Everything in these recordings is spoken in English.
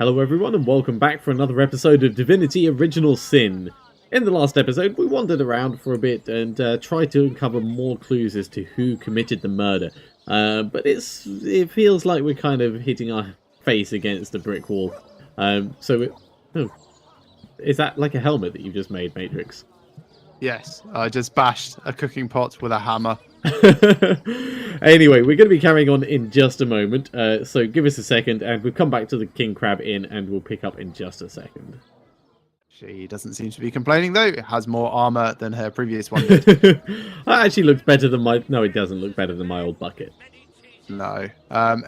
Hello everyone and welcome back for another episode of Divinity Original Sin. In the last episode we wandered around for a bit and tried to uncover more clues as to who committed the murder. But it feels like we're kind of hitting our face against a brick wall. Is that like a helmet that you've just made, Matryx? Yes, I just bashed a cooking pot with a hammer. Anyway, we're going to be carrying on in just a moment, so give us a second and we'll come back to the King Crab Inn and we'll pick up in just a second. She doesn't seem to be complaining though. It has more armor than her previous one did. That actually looks better than my... No, it doesn't look better than my old bucket. No.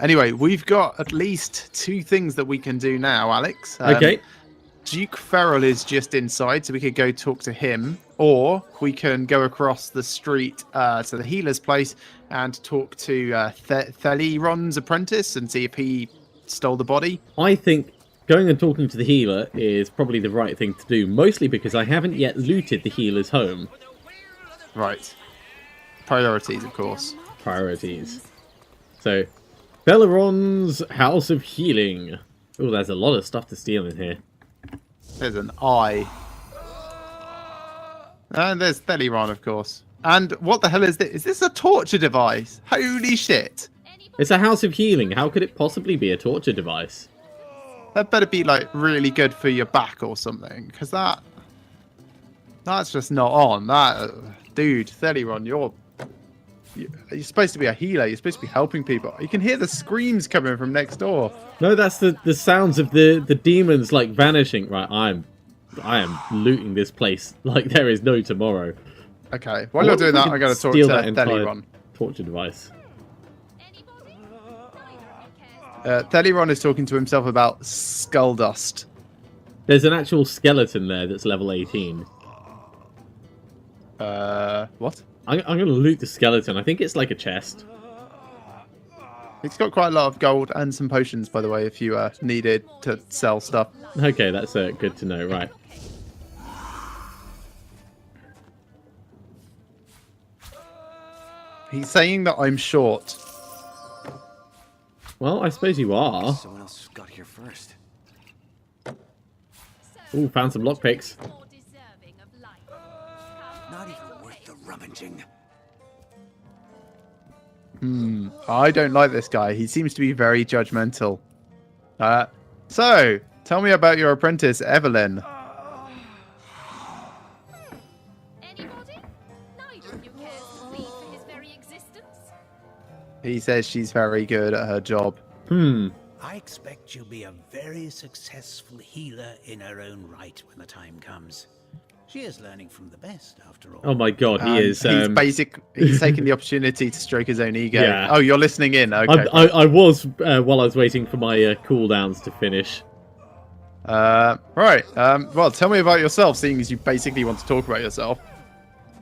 Anyway, we've got at least two things that we can do now, Alex. Okay. Duke Ferrell is just inside, so we could go talk to him. Or we can go across the street to the healer's place and talk to Theliron's apprentice and see if he stole the body. I think going and talking to the healer is probably the right thing to do, mostly because I haven't yet looted the healer's home. Right. Priorities, of course. Priorities. So, Theliron's House of Healing. Oh, there's a lot of stuff to steal in here. There's an eye. And there's Theliron, of course. And what the hell is this? Is this a torture device? Holy shit. It's a House of Healing. How could it possibly be a torture device? That better be, like, really good for your back or something. Because that's just not on. Dude, Theliron, you're supposed to be a healer. You're supposed to be helping people. You can hear the screams coming from next door. No, that's the sounds of the demons, like, vanishing. Right, I am looting this place like there is no tomorrow. Okay, while you're doing that, I gotta talk to Theliron. Torture device. Theliron is talking to himself about skull dust. There's an actual skeleton there that's level 18. What? I'm gonna loot the skeleton. I think it's like a chest. It's got quite a lot of gold and some potions, by the way, if you needed to sell stuff. Okay, that's good to know. Right. He's saying that I'm short. Well, I suppose you are. Someone else got here first. Ooh, found some lockpicks. Not even worth the rummaging. I don't like this guy. He seems to be very judgmental. So, tell me about your apprentice, Evelyn. Anybody? Neither of you cares to plead for his very existence. He says she's very good at her job. I expect she'll be a very successful healer in her own right when the time comes. She is learning from the best, after all. Oh my god, he is. He's taking the opportunity to stroke his own ego. Yeah. Oh, you're listening in. Okay. I was while I was waiting for my cooldowns to finish. Right. Well, tell me about yourself, seeing as you basically want to talk about yourself.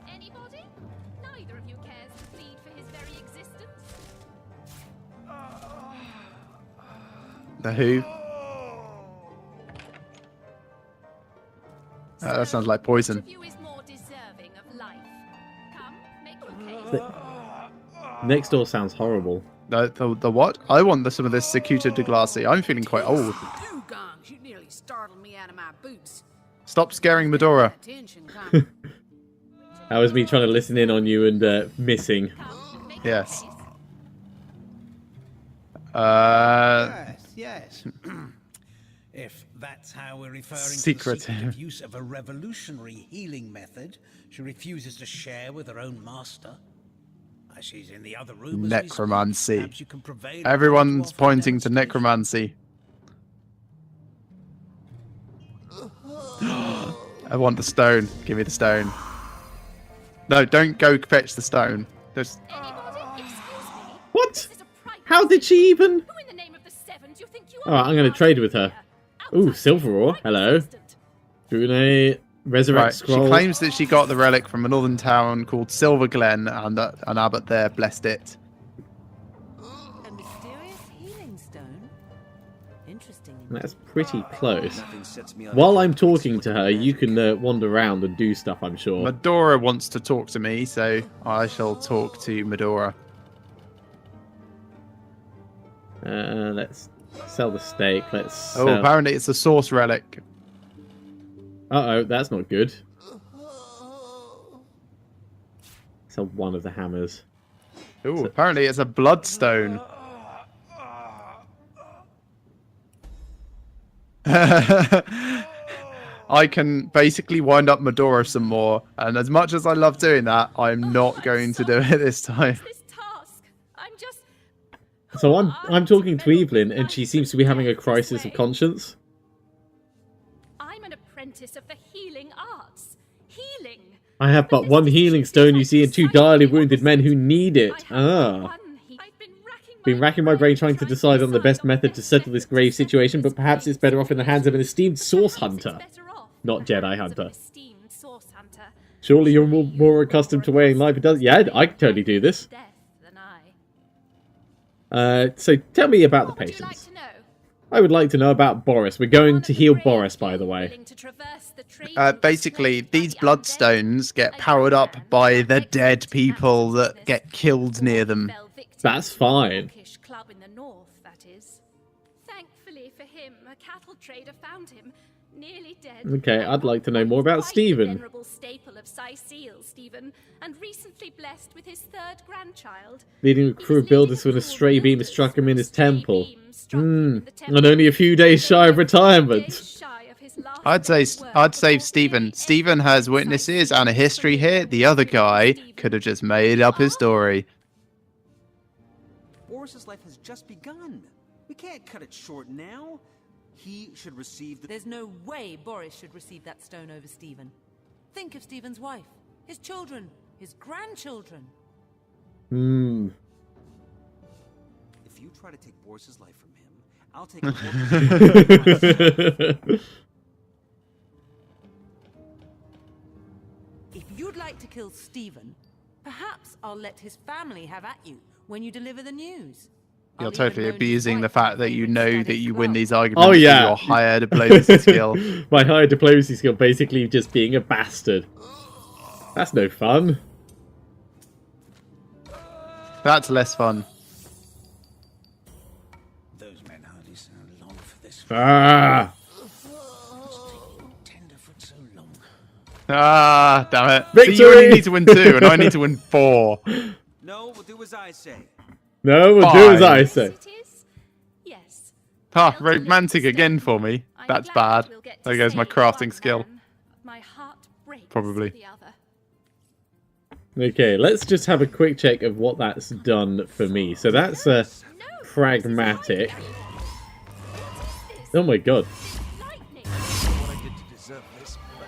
Anybody? Neither of you cares to plead for his very existence. The who? That sounds like poison. Which of you is more deserving of life? Come, make your case. Next door sounds horrible. The what? I want some of this Cicuta de Glace. I'm feeling quite old. Two gongs, you nearly startled me out of my boots. Stop scaring Medora. Attention, come. That was me trying to listen in on you and missing. Come, make Yes. your case. Yes. If that's how we're referring to the Secretive. secretive use of a revolutionary healing method she refuses to share with her own master. She's in the other room. as we speak. Necromancy. Perhaps you can prevail upon her Everyone's offer pointing to demonstration. necromancy. I want the stone. Give me the stone. No, don't go fetch the stone. Just... Anybody? Excuse me. What? This is a private How did she even... Who in the name of the seven do you think you Alright, I'm going to trade with her. Ooh, silver ore. Hello. Brune, resurrect Right. scroll. She claims that she got the relic from a northern town called Silver Glen, and an abbot there blessed it. A mysterious healing stone? Interesting. That's pretty close. Nothing sets me up. While I'm talking to her, you can wander around and do stuff, I'm sure. Medora wants to talk to me, so I shall talk to Medora. Let's Sell the steak. Let's. Oh, apparently it's a source relic. Uh-oh, that's not good. Sell one of the hammers. Oh, apparently it's a bloodstone. I can basically wind up Medora some more, and as much as I love doing that, I'm not going to do it this time. This task. I'm just. So I'm talking to Evelyn, and she seems to be having a crisis of conscience. I'm an apprentice of the healing arts. Healing. I have but one healing stone, you see, and two direly wounded men who need it. Ah. Been racking my brain trying to decide on the best method to settle this grave situation, but perhaps it's better off in the hands of an esteemed source hunter. Not Jedi hunter. Surely you're more accustomed to weighing life. Yeah, I can totally do this. So tell me about the patients. I would like to know about Boris. We're going to heal Boris, by the way. Basically, these bloodstones get powered up by the dead people that get killed near them. That's fine. Club in the north, that is. Thankfully for him, a cattle trader found him, nearly dead. Okay, I'd like to know more about Stephen. Venerable staple of Seal, Stephen, and recently blessed with his third grandchild. Leading a crew of builders when a stray beam struck him in his temple. And only a few days shy of retirement. I'd save Stephen. Stephen has witnesses and a history here. The other guy could have just made up his story. Boris's life has just begun. We can't cut it short now. He should receive the... There's no way Boris should receive that stone over Stephen. Think of Stephen's wife, his children, his grandchildren. If you try to take Boris's life from him, I'll take it. If you'd like to kill Stephen, perhaps I'll let his family have at you when you deliver the news. You're I'll totally even loan his abusing the wife fact my that you favorite know studied that you win club. these arguments Oh, yeah. with your higher diplomacy skill. My higher diplomacy skill basically just being a bastard. That's no fun. That's less fun. Those men hardly sound long for this. Ah! Tenderfoot so long. Ah, damn it. Victory! See, you only need to win 2, and I need to win 4. No, we'll do as I say. No, we'll do as I Yes, say. it is. Yes. Ha, romantic again for me. That's bad. There goes my crafting skill. My heart breaks Probably. for the other. Okay, let's just have a quick check of what that's done for me. So that's a pragmatic. Oh my god. Lightning. What I did to deserve this, but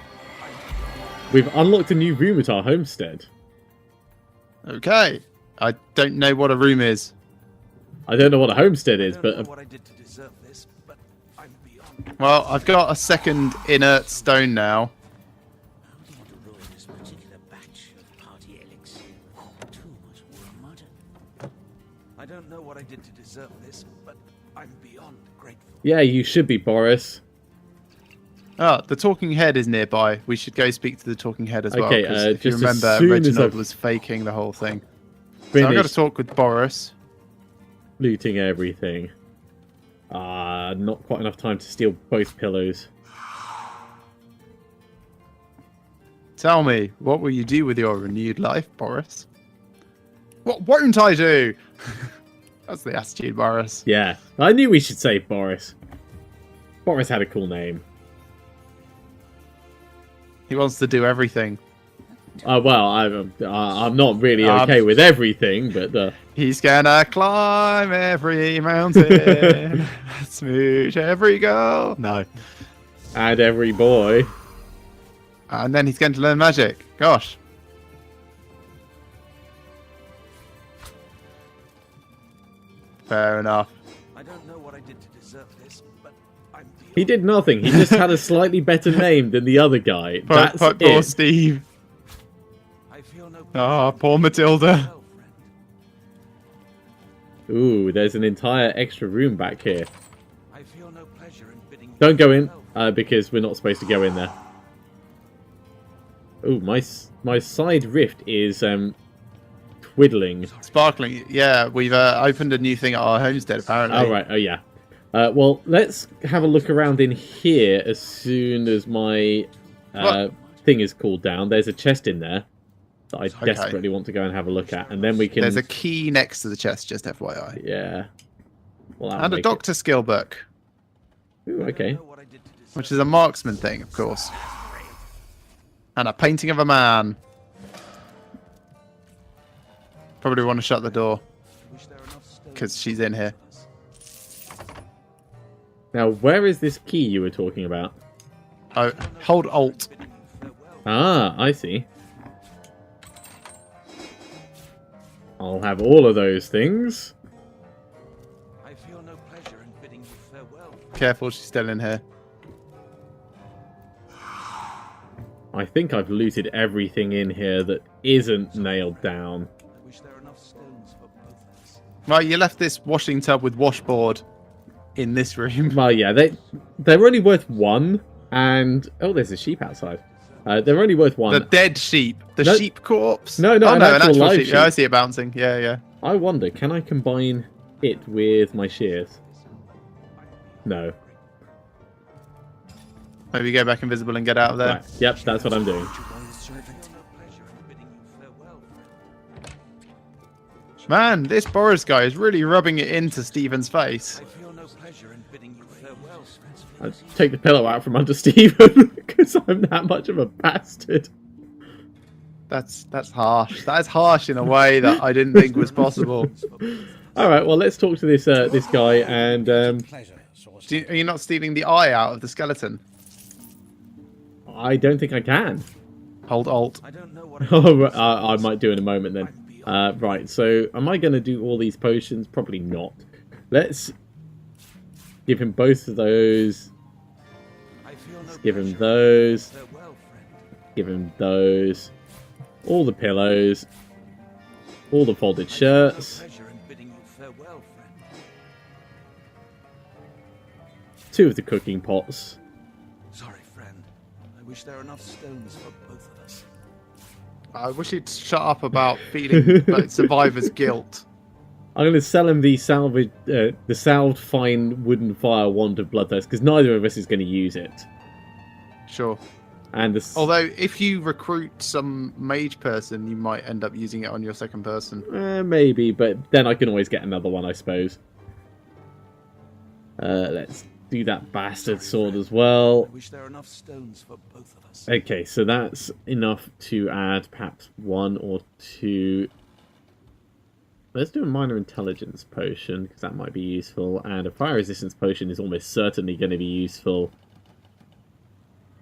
We've unlocked a new room at our homestead. Okay. I don't know what a room is. I don't know what a homestead is, I don't know but what I did to deserve this, but I'm beyond. Well, I've got a second inert stone now. How do you ruin this particular batch of party elixir? Too much mud. I don't know what I did to deserve this, but I'm beyond grateful. yeah, you should be, Boris. Oh, the talking head is nearby. We should go speak to the talking head as well. Okay, 'Cause if you just as remember, soon as Reginald I've was faking the whole thing. So I'm going to Finished talk with Boris. looting everything. Not quite enough time to steal both pillows. Tell me, what will you do with your renewed life, Boris? What won't I do? That's the attitude, Boris. Yeah, I knew we should say Boris. Boris had a cool name. He wants to do everything. Well, I'm not really okay with everything, but He's gonna climb every mountain, smooch every girl. No. and every boy. And then he's going to learn magic. Gosh. Fair enough. I don't know what I did to deserve this, but I'm beyond. He did nothing. He just had a slightly better name than the other guy. That's Poor it. Steve. I feel no Oh, poor Matilda. well, friend. Ooh, there's an entire extra room back here. I feel no pleasure in bidding you Don't go in, farewell. because we're not supposed to go in there. Ooh, my side rift is twiddling. Sparkling. Yeah, we've opened a new thing at our homestead, apparently. Oh right, oh yeah. Well, let's have a look around in here as soon as my thing is cooled down. There's a chest in there that I desperately want to go and have a look at, and then we can... There's a key next to the chest, just FYI. Yeah. Well, And a doctor skill book. Ooh, okay. Which is a marksman thing, of course. And a painting of a man. Probably want to shut the door. Because she's in here. Now, where is this key you were talking about? Oh, hold Alt. Ah, I see. I'll have all of those things. I feel no pleasure in bidding you farewell. Careful, she's still in here. I think I've looted everything in here that isn't nailed down. I wish there were enough stones for both of us. Right, you left this washing tub with washboard in this room. Well, yeah, they're only worth one, and... Oh, there's a sheep outside. They're only worth one. The dead sheep. The sheep corpse. No, no, oh, an no, actual live sheep. Yeah, I see it bouncing. Yeah, yeah. I wonder, can I combine it with my shears? No. Maybe go back invisible and get out of there. Right. Yep, that's what I'm doing. Man, this Boris guy is really rubbing it into Stephen's face. I feel no pleasure in bidding you farewell. I take the pillow out from under Stephen because I'm that much of a bastard. That's harsh. That is harsh in a way that I didn't think was possible. All right, well, let's talk to this this guy and. Are you not stealing the eye out of the skeleton? I don't think I can. Hold Alt. I don't know what Oh, I might do in a moment then. Right, so am I going to do all these potions? Probably not. Let's give him both of those. Let's give him those. Give him those. All the pillows. All the folded shirts. 2 of the cooking pots. Sorry, friend. I wish there were enough stones for both of us. I wish he'd shut up about feeling like survivor's guilt. I'm going to sell him the salved fine wooden fire wand of bloodthirst because neither of us is going to use it. Sure. And although if you recruit some mage person, you might end up using it on your second person. Maybe, but then I can always get another one, I suppose. Let's do that bastard sword as well. I wish there were enough stones for both of us. Okay, so that's enough to add perhaps 1 or 2. Let's do a minor intelligence potion because that might be useful, and a fire resistance potion is almost certainly going to be useful.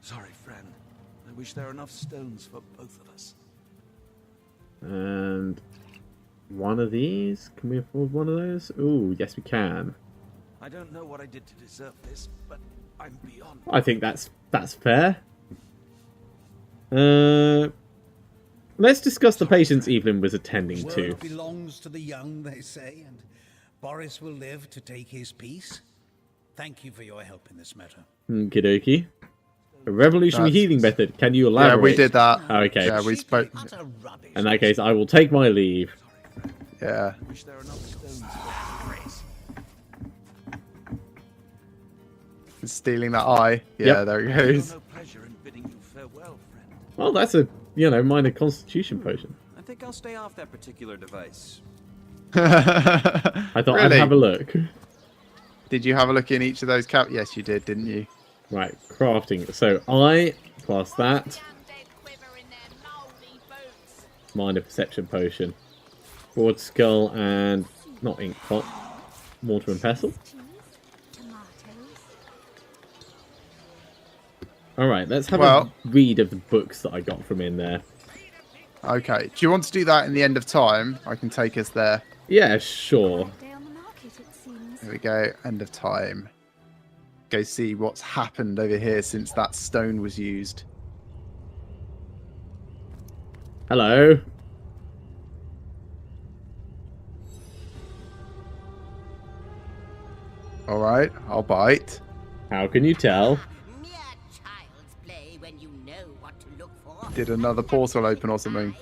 Sorry, friend. I wish there were enough stones for both of us. And one of these? Can we afford one of those? Ooh, yes we can. I don't know what I did to deserve this, but I'm beyond. I think that's fair. Let's discuss the patients Evelyn was attending to. The world belongs to the young, they say, and Boris will live to take his piece. Thank you for your help in this matter. Okie dokie. A revolutionary healing method. Can you elaborate? Yeah, we did that. Oh, okay. Yeah, we spoke. In that case, I will take my leave. Yeah. I wish there were enough stones for Stealing that eye. Yeah, there it goes. no pleasure in bidding you farewell, friend. Well, that's a, minor constitution potion. I think I'll stay off that particular device. I thought I'd have a look. Did you have a look in each of those Yes, you did, didn't you? Right, crafting. So I class that. Minor perception potion. Broad skull and not ink pot. Mortar and pestle. Alright, let's have a read of the books that I got from in there. Okay. Do you want to do that in the end of time? I can take us there. Yeah, sure. Here we go. End of time. Go see what's happened over here since that stone was used. Hello. Alright, I'll bite. How can you tell? Did another portal open or something?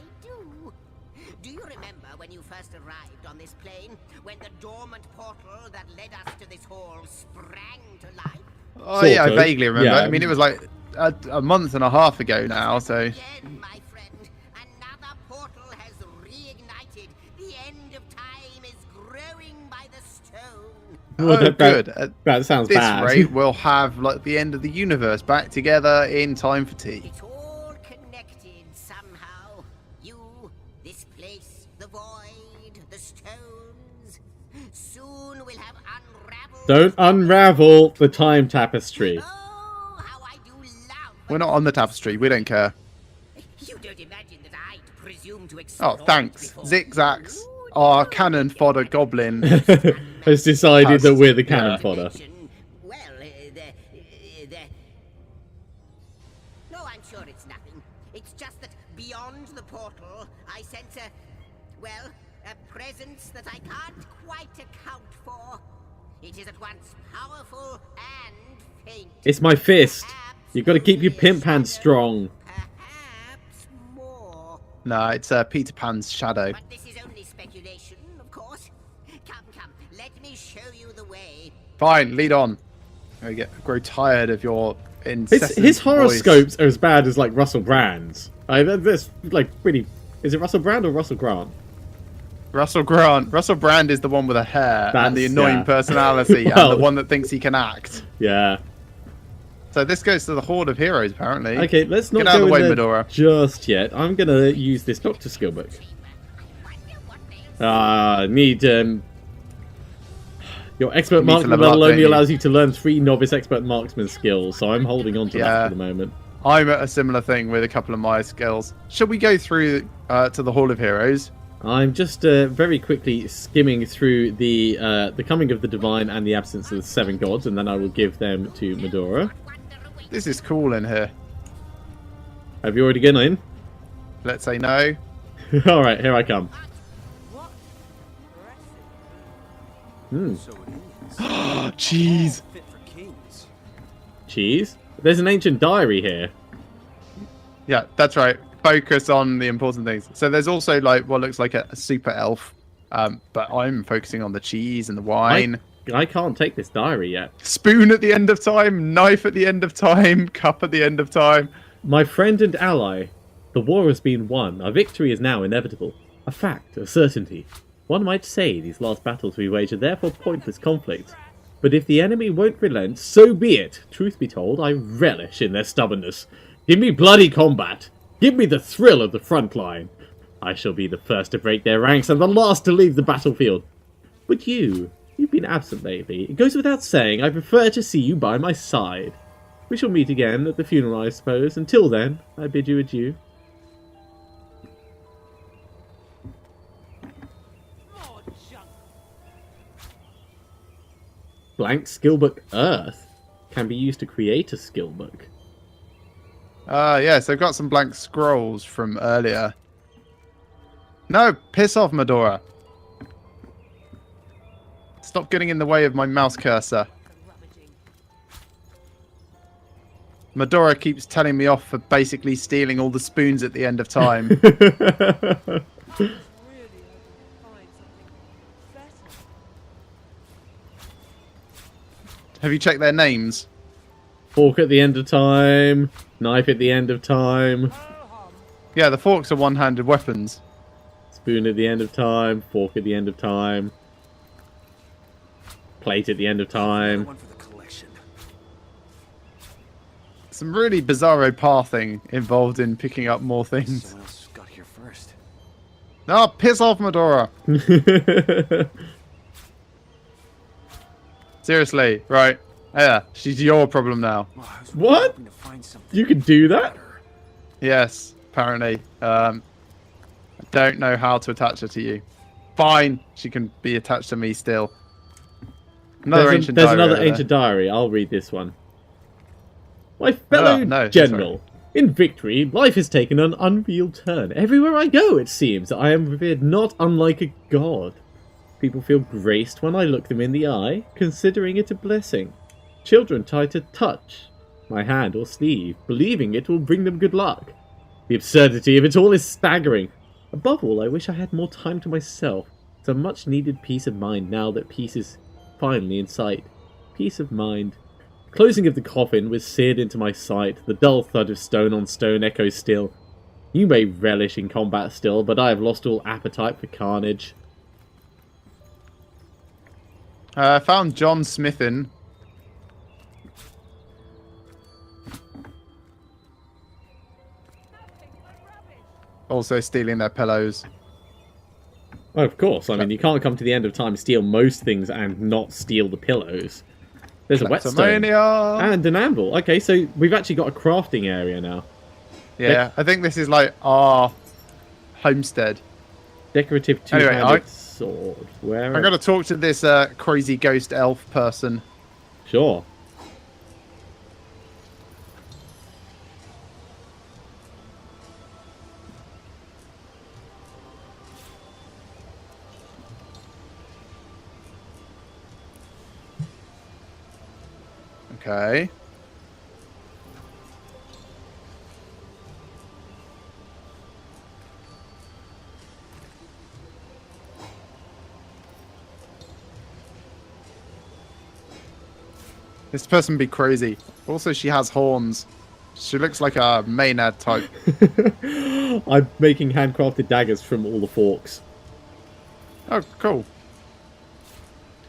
Do you remember when you you first arrived on this plane, when the dormant portal that led us to this hall sprang to life? Oh yeah, I Sort of. vaguely remember. Yeah. I mean, it was like a month and a half ago now, so... Again, my friend, another portal has reignited. The end of time is growing by the stone. Well, good. That sounds This bad. rate, we'll have like the end of the universe back together in time for tea. It's all connected somehow. You, this place, the void, the stones. Soon we'll have unraveled... Don't unravel the time tapestry. Oh, how I do love... We're not on the tapestry. We don't care. You don't imagine that I'd presume to Oh, exploit thanks. before Zigzags. you? Our cannon fodder goblin. Has decided that we're the cannon Yeah. fodder. Well, no, I'm sure it's nothing. It's just that beyond the portal, I sense a presence that I can't quite account for. It is at once powerful and faint. It's my fist. You've got to keep your pimp hand strong. Perhaps more. No, it's Peter Pan's shadow. But this is only speculation, of course. Come, let me show you the way. Fine, lead on. I grow tired of your incessant His voice. horoscopes are as bad as like Russell Brand's. That's like pretty. Is it Russell Brand or Russell Grant? Russell Grant. Russell Brand is the one with a hair and the That's- annoying yeah. personality Well- and the one that thinks he can act. Yeah. So this goes to the Horde of Heroes, apparently. Okay, let's not Get out go of the way, in there Medora. just yet. I'm gonna use this Doctor skill book. Need your expert You need to marksman level up, level don't only you? allows you to learn 3 novice expert marksman skills, so I'm holding on to that Yeah. for the moment. I'm at a similar thing with a couple of my skills. Shall we go through to the Hall of Heroes? I'm just very quickly skimming through the coming of the divine and the absence of the 7 gods, and then I will give them to Medora. This is cool in here. Have you already gone in? Let's say no. All right, here I come. Hmm. So it is. Jeez. Fit for kings. Cheese. There's an ancient diary here. Yeah, that's right. Focus on the important things. So there's also like what looks like a super elf, but I'm focusing on the cheese and the wine. I can't take this diary yet. Spoon at the end of time, knife at the end of time, cup at the end of time. My friend and ally, the war has been won. Our victory is now inevitable. A fact, a certainty. One might say these last battles we wage are therefore pointless conflicts. But if the enemy won't relent, so be it. Truth be told, I relish in their stubbornness. Give me bloody combat. Give me the thrill of the front line. I shall be the first to break their ranks and the last to leave the battlefield. But you've been absent lately. It goes without saying, I prefer to see you by my side. We shall meet again at the funeral, I suppose. Until then, I bid you adieu. Blank skillbook Earth can be used to create a skillbook. Yes, I've got some blank scrolls from earlier. No, piss off, Medora. Stop getting in the way of my mouse cursor. Medora keeps telling me off for basically stealing all the spoons at the end of time. Have you checked their names? Fork at the end of time. Knife at the end of time. Yeah, the forks are one-handed weapons. Spoon at the end of time. Fork at the end of time. Plate at the end of time. One for the collection. Some really bizarro pathing involved in picking up more things. Someone else got here first. Oh, piss off, Medora. Seriously, right. Yeah, she's your problem now. Well, I was What? hoping to find something You could do that? better. Yes, apparently. I don't know how to attach her to you. Fine, she can be attached to me still. Another ancient There's diary another over there. ancient diary. I'll read this one. My fellow no, general, in victory, life has taken an unreal turn. Everywhere I go, it seems, I am revered not unlike a god. People feel graced when I look them in the eye, considering it a blessing. Children try to touch my hand or sleeve, believing it will bring them good luck. The absurdity of it all is staggering. Above all, I wish I had more time to myself. It's a much needed peace of mind now that peace is finally in sight. Peace of mind. Closing of the coffin was seared into my sight. The dull thud of stone on stone echoes still. You may relish in combat still, but I have lost all appetite for carnage. Found John Smithin. Also stealing their pillows. Oh, of course. I mean, you can't come to the end of time, steal most things, and not steal the pillows. There's a whetstone. Kleptomania! And an anvil. Okay, so we've actually got a crafting area now. Yeah, I think this is like our homestead. Decorative two-handed sword. Where? I'm going to talk to this crazy ghost elf person. Sure. Okay. This person be crazy. Also, she has horns. She looks like a Maynard type. I'm making handcrafted daggers from all the forks. Oh, cool.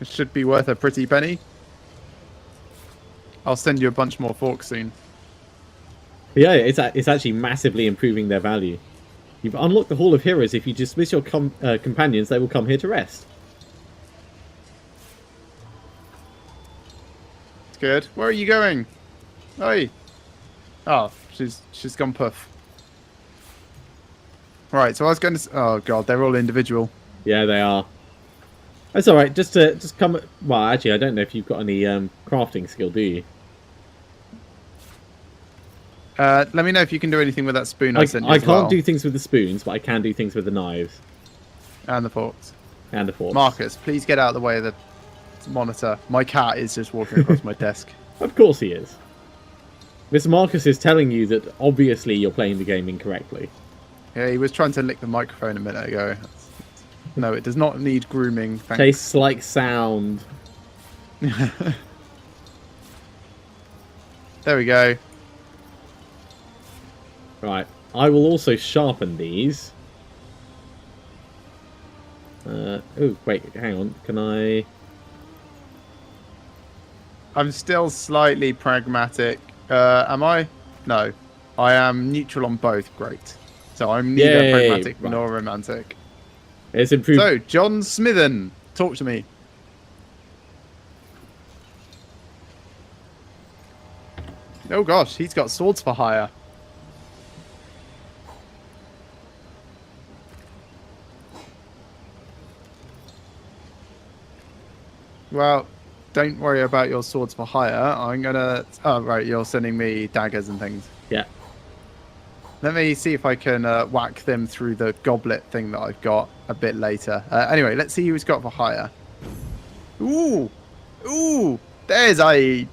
It should be worth a pretty penny. I'll send you a bunch more forks soon. Yeah, it's actually massively improving their value. You've unlocked the Hall of Heroes. If you dismiss your companions, they will come here to rest. It's good. Where are you going? Hey. Oh, she's gone puff. Right, so I was going to... Oh, God, they're all individual. Yeah, they are. That's all right. Just come... Well, actually, I don't know if you've got any crafting skill, do you? Let me know if you can do anything with that spoon I sent you I as can't well. do things with the spoons, but I can do things with the knives. And the forks. And the forks. Marcus, please get out of the way of the monitor. My cat is just walking across my desk. Of course he is. Mr. Marcus is telling you that obviously you're playing the game incorrectly. Yeah, he was trying to lick the microphone a minute ago. No, it does not need grooming. Thanks. Tastes like sound. There we go. Right. I will also sharpen these. Oh, wait, hang on. Can I... I'm still slightly pragmatic. Am I? No. I am neutral on both. Great. So I'm neither Yay, pragmatic right. nor romantic. It's improved. So, John Smithen, talk to me. Oh gosh, he's got swords for hire. Well, don't worry about your swords for hire. I'm gonna... Oh, right, you're sending me daggers and things. Yeah. Let me see if I can whack them through the goblet thing that I've got a bit later. Anyway, let's see who's got for hire. Ooh! Ooh! There's a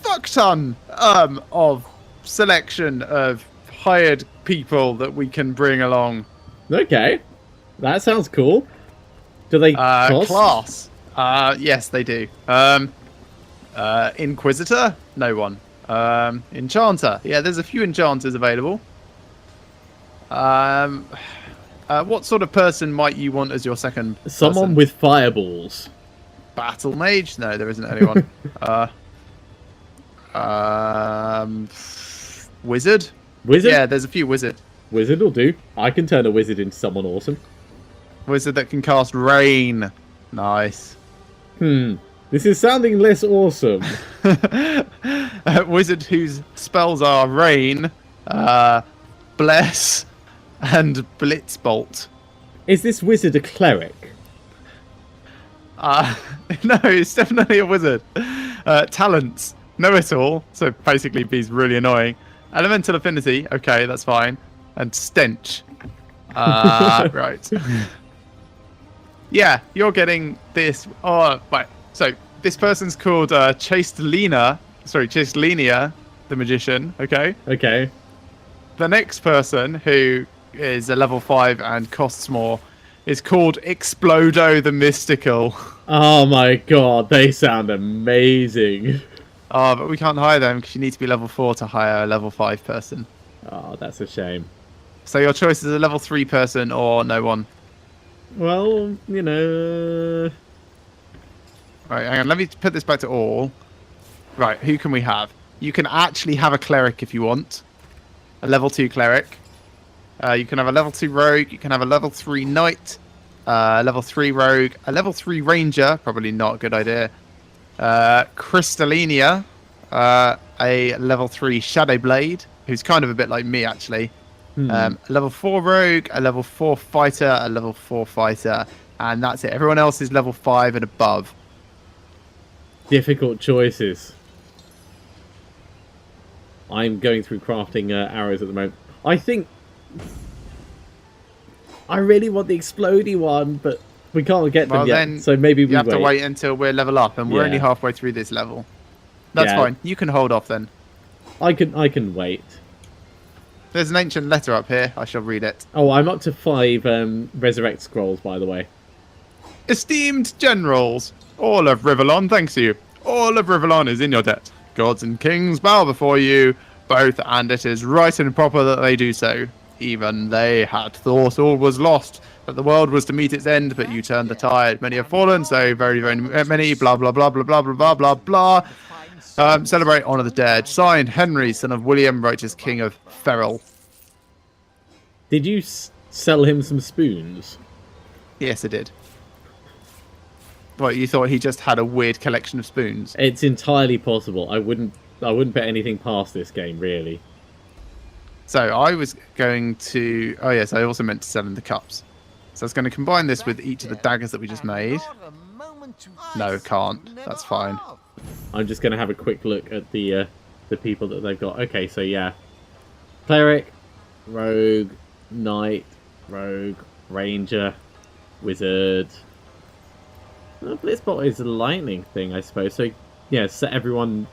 fuck ton of selection of hired people that we can bring along. Okay. That sounds cool. Do they cost? Class. Yes, they do. Inquisitor? No one. Enchanter. Yeah, there's a few enchanters available. What sort of person might you want as your second Someone person? with fireballs. Battle mage? No, there isn't anyone. Wizard? Wizard? Yeah, there's a few wizard. Wizard will do. I can turn a wizard into someone awesome. Wizard that can cast rain. Nice. This is sounding less awesome. Wizard whose spells are rain, bless, and blitzbolt. Is this wizard a cleric? No, it's definitely a wizard. Talents, know it all, so basically he's really annoying. Elemental affinity, okay, that's fine. And stench. Right. Yeah, you're getting this. Oh, right. So this person's called Chastelina, the magician. Okay. Okay. The next person who is a level 5 and costs more. It's called Explodo the Mystical. Oh my god, they sound amazing. Oh, but we can't hire them because you need to be level 4 to hire a level 5 person. Oh, that's a shame. So your choice is a level 3 person or no one. Well, you know... Right, hang on. Let me put this back to all. Right, who can we have? You can actually have a cleric if you want. A level 2 cleric. You can have a level 2 rogue. You can have a level 3 knight. Level 3 rogue. A level 3 ranger. Probably not a good idea. Crystallinia. A level 3 shadow blade. Who's kind of a bit like me, actually. A level 4 rogue. A level 4 fighter. A level 4 fighter. And that's it. Everyone else is level 5 and above. Difficult choices. I'm going through crafting arrows at the moment. I think... I really want the explodey one, but we can't get them yet, so maybe we You have to wait until we're level up, and we're only halfway through this level. That's fine. You can hold off then. I can wait. There's an ancient letter up here. I shall read it. Oh, I'm up to 5 resurrect scrolls, by the way. Esteemed generals, all of Rivellon thanks you. All of Rivellon is in your debt. Gods and kings bow before you, both, and it is right and proper that they do so. Even they had thought all was lost, that the world was to meet its end, but you turned the tide. Many have fallen, so very, very many, blah, blah, blah, blah, blah, blah, blah, blah, blah. Celebrate, honour the dead. Signed, Henry, son of William, righteous king of Ferrell. Did you sell him some spoons? Yes, I did. What, you thought he just had a weird collection of spoons? It's entirely possible. I wouldn't bet anything past this game, really. So I was going to... Oh, yes, I also meant to sell him the cups. So I was going to combine this with each of the daggers that we just made. No, can't. That's fine. I'm just going to have a quick look at the people that they've got. Okay, so yeah. Cleric, rogue, knight, rogue, ranger, wizard... Blitzbot is a lightning thing, I suppose. So, yeah, set everyone...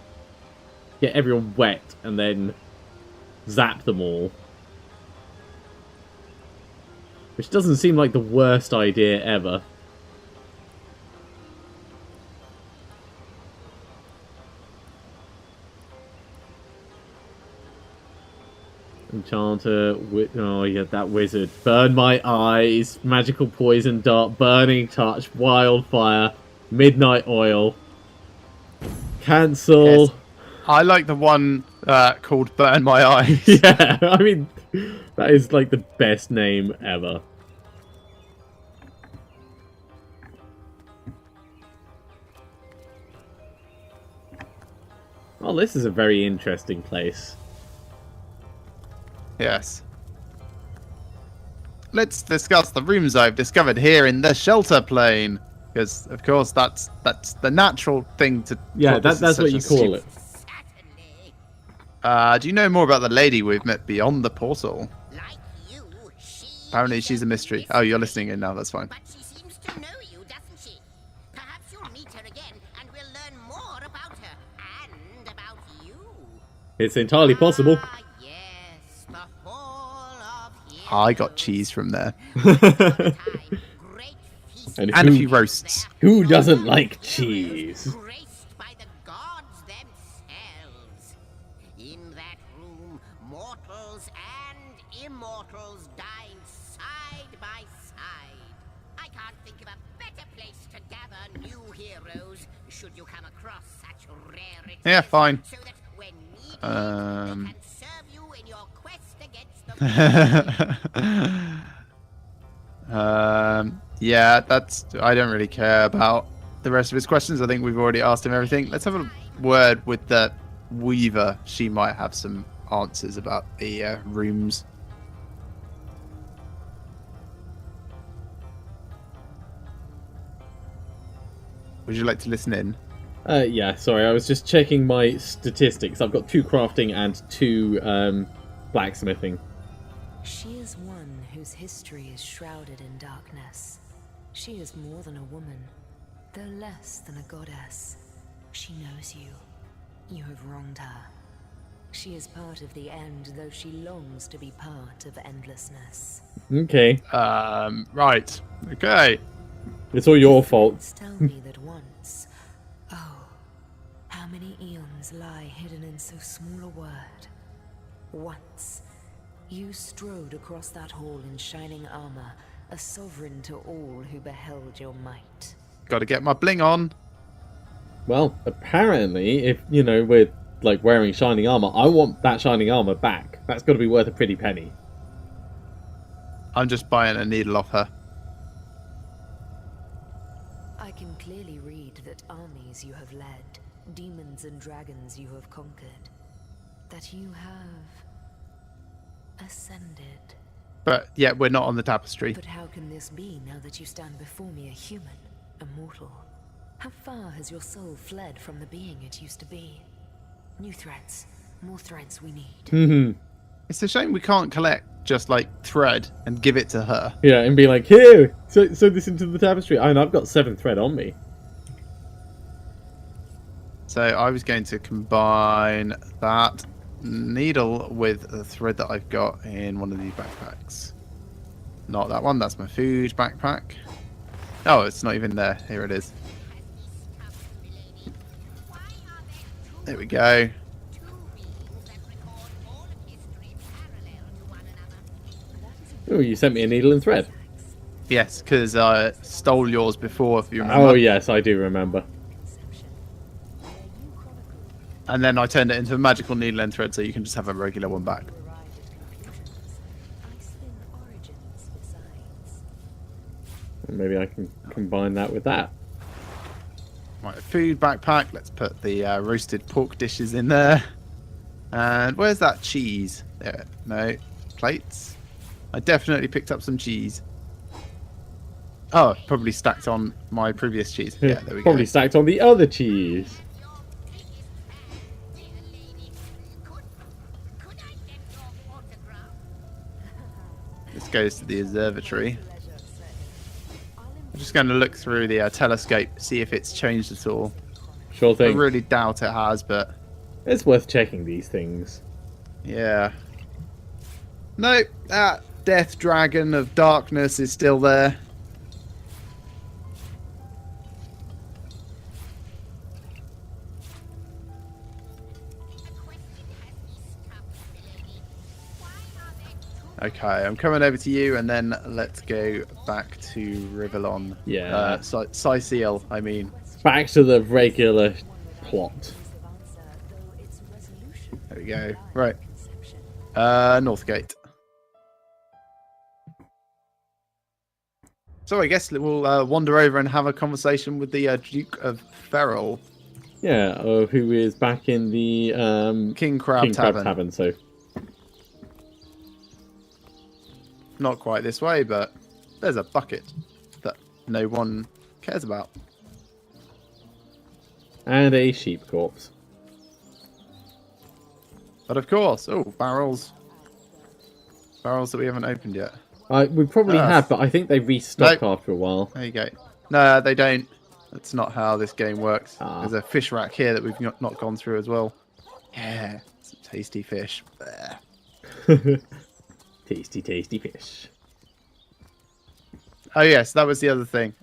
Get everyone wet, and then zap them all. Which doesn't seem like the worst idea ever. Enchanter, oh yeah, that wizard. Burn my eyes, magical poison dart, burning touch, wildfire, midnight oil. Cancel. Yes. I like the one called Burn My Eyes. Yeah, I mean, that is like the best name ever. Oh, this is a very interesting place. Yes. Let's discuss the rooms I've discovered here in the shelter plane. Because, of course, that's the natural thing to... Yeah, that's what you call it. Do you know more about the lady we've met beyond the portal? Like you, Apparently she's a mystery. Oh, you're listening in now, that's fine. But she seems to know you, doesn't she? Perhaps you'll meet her again and we'll learn more about her and about you. It's entirely possible. Ah, yes, the whole of here. I got cheese from there. Great feast. And a few roasts. Who doesn't like cheese? Graced by the gods themselves. In that room, mortals and immortals dined side by side. I can't think of a better place to gather new heroes should you come across such rarities. Yeah, fine. So that when needed, they can serve you in your quest against the Yeah, that's... I don't really care about the rest of his questions. I think we've already asked him everything. Let's have a word with the Weaver. She might have some answers about the rooms. Would you like to listen in? Yeah, sorry, I was just checking my statistics. I've got 2 crafting and 2 blacksmithing. She is one whose history is shrouded in darkness. She is more than a woman, though less than a goddess. She knows you. You have wronged her. She is part of the end, though she longs to be part of endlessness. Okay. Right. Okay. It's all your fault. Tell me that once, oh, how many eons lie hidden in so small a word. Once, you strode across that hall in shining armor, a sovereign to all who beheld your might. Got to get my bling on. Well, apparently, if, you know, we're, like, wearing shining armor, I want that shining armor back. That's got to be worth a pretty penny. I'm just buying a needle off her. I can clearly read that armies you have led, demons and dragons you have conquered, that you have ascended. But yet we're not on the tapestry. But how can this be now that you stand before me a human, a mortal? How far has your soul fled from the being it used to be? New threads, more threads we need. It's a shame we can't collect just like thread and give it to her. Yeah, and be like, here, sew this into the tapestry. I mean, I've got 7 thread on me. So I was going to combine that needle with the thread that I've got in one of these backpacks. Not that one, that's my food backpack. Oh, it's not even there. Here it is. There we go. Oh, you sent me a needle and thread. Yes, because I stole yours before, if you remember. Oh, yes, I do remember. And then I turned it into a magical needle and thread so you can just have a regular one back. Maybe I can combine that with that. Right, food backpack. Let's put the roasted pork dishes in there. And where's that cheese? There. No. Plates. I definitely picked up some cheese. Oh, probably stacked on my previous cheese. Yeah, there we go. Probably stacked on the other cheese. This goes to the observatory. I'm just going to look through the telescope, see if it's changed at all. Sure I thing. really doubt it has, but It's worth checking these things. yeah. No, that death dragon of darkness is still there. Okay, I'm coming over to you, and then let's go back to Rivellon. Yeah. Syciel, I mean. Back to the regular plot. There we go. Right. Northgate. So I guess we'll wander over and have a conversation with the Duke of Ferrol. Yeah, who is back in the King Crab Tavern. So Not quite this way, but there's a bucket that no one cares about. and a sheep corpse. But of course, barrels. Barrels that we haven't opened yet. We probably have, but I think they restock after a while. There you go. No, they don't. That's not how this game works. Ah. There's a fish rack here that we've not gone through as well. Yeah, some tasty fish. Tasty, tasty fish. Oh yes, that was the other thing.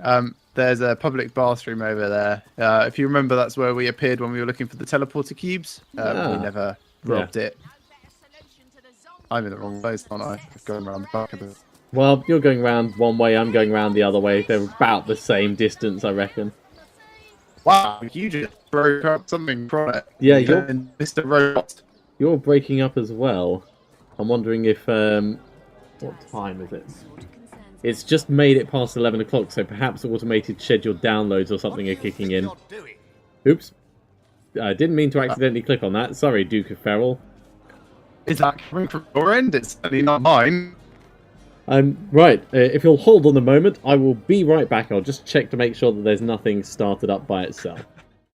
There's a public bathroom over there. If you remember, that's where we appeared when we were looking for the teleporter cubes. We never robbed it. I'm in the wrong place, aren't I? I've gone around the back of it. Well, you're going round one way, I'm going round the other way. They're about the same distance, I reckon. Wow, you just broke up something from it. Yeah, you're Mr. Robot. You're breaking up as well. I'm wondering if what time is it? It's just made it past 11 o'clock, so perhaps automated scheduled downloads or something are kicking in. Oops. I didn't mean to accidentally click on that. Sorry, Duke of Ferrol. Is that coming from your end? It's certainly not mine. Right, if you'll hold on a moment, I will be right back. I'll just check to make sure that there's nothing started up by itself.